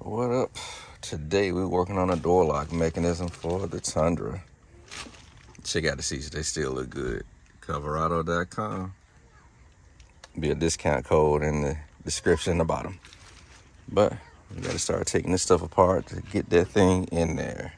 What up? Today we're working on a door lock mechanism for the Tundra. Check out the seats, they still look good. COVERADO.com. Be a discount code in the description at the bottom. But we gotta start taking this stuff apart to get that thing in there.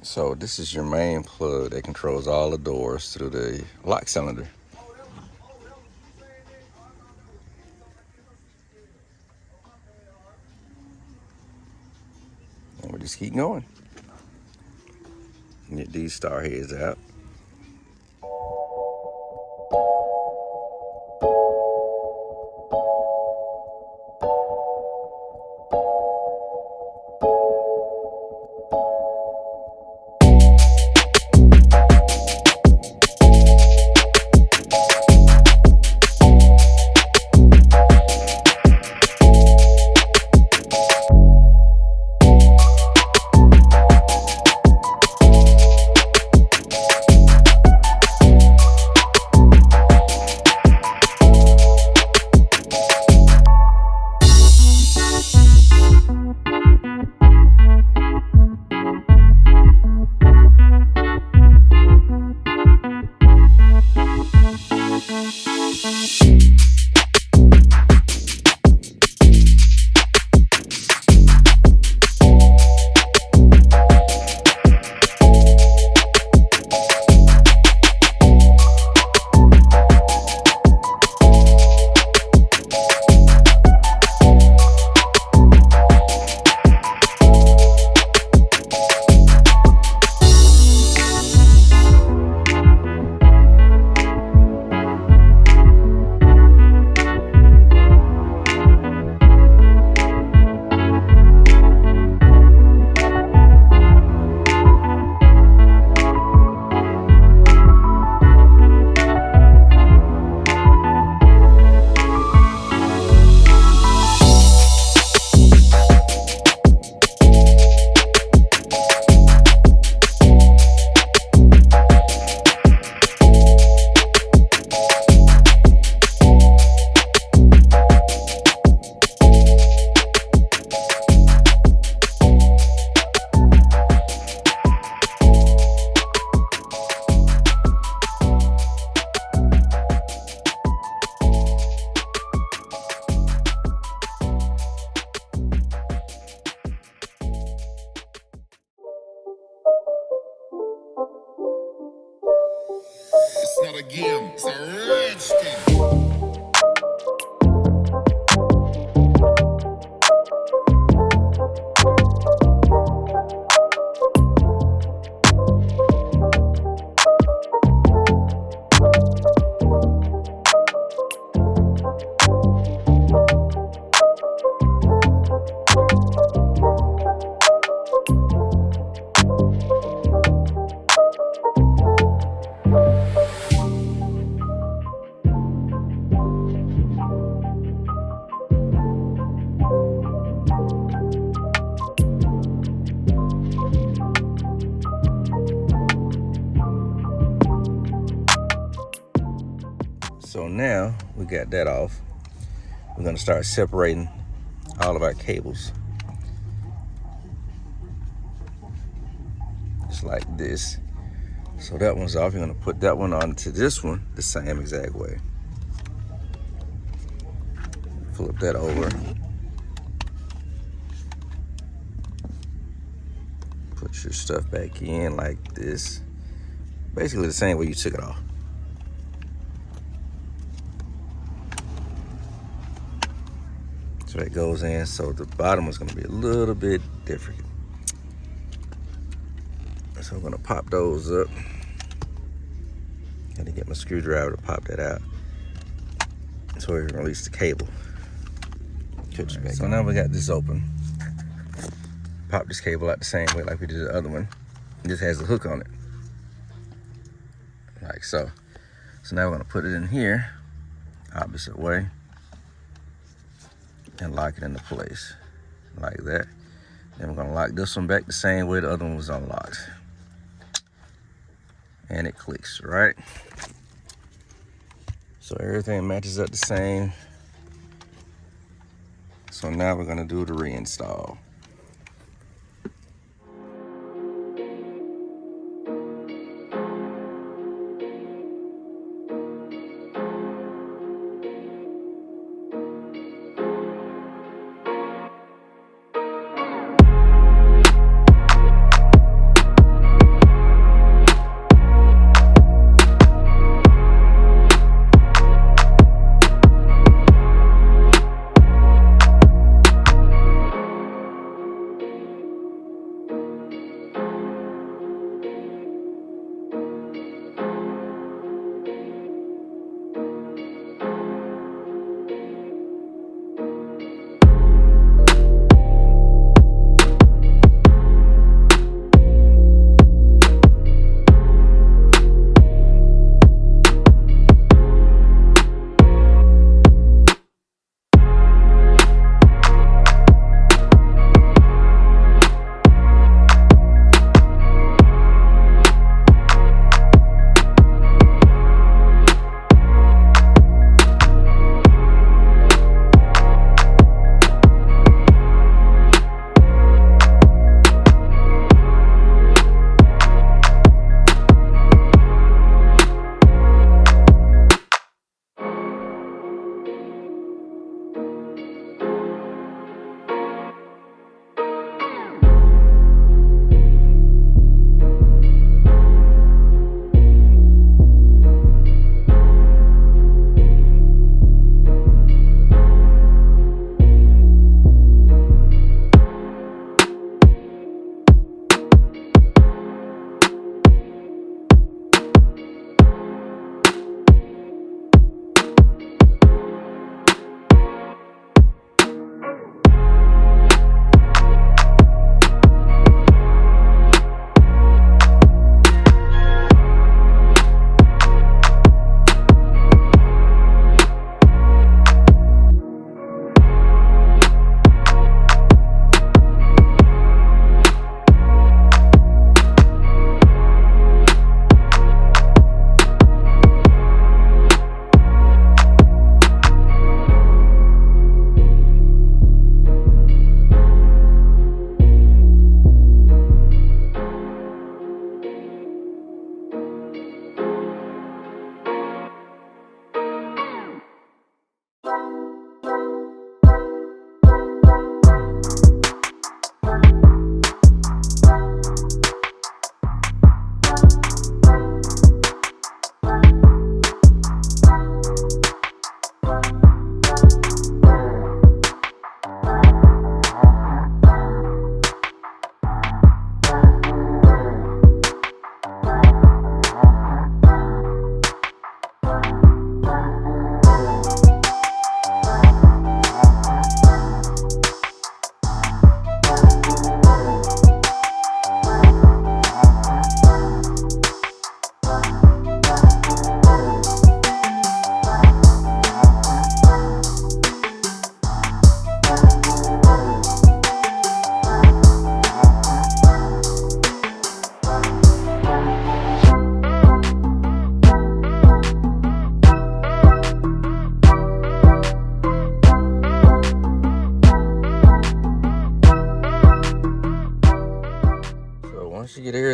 So this is your main plug that controls all the doors through the lock cylinder. And we just keep going. Get these star heads out. It's not a game, it's a rich thing. So now we got that off. We're gonna start separating all of our cables. Just like this. So that one's off. You're gonna put that one onto this one the same exact way. Flip that over. Put your stuff back in like this. Basically the same way you took it off. So that goes in, so the bottom is gonna be a little bit different. So I'm gonna pop those up. Gotta get my screwdriver to pop that out. So we can release the cable. Right, so now we got this open. Pop this cable out the same way like we did the other one. This has a hook on it. Like so. So now we're gonna put it in here, opposite way. And lock it into place like that. Then we're gonna lock this one back the same way the other one was unlocked. And it clicks, right? So everything matches up the same. So now we're gonna do the reinstall.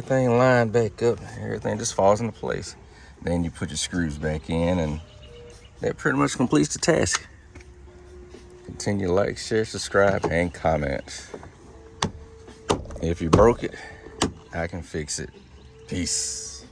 everything lined back up. Everything just falls into place. Then you put your screws back in, and that pretty much completes the task. Continue to like, share, subscribe, and comment. If you broke it, I can fix it. Peace.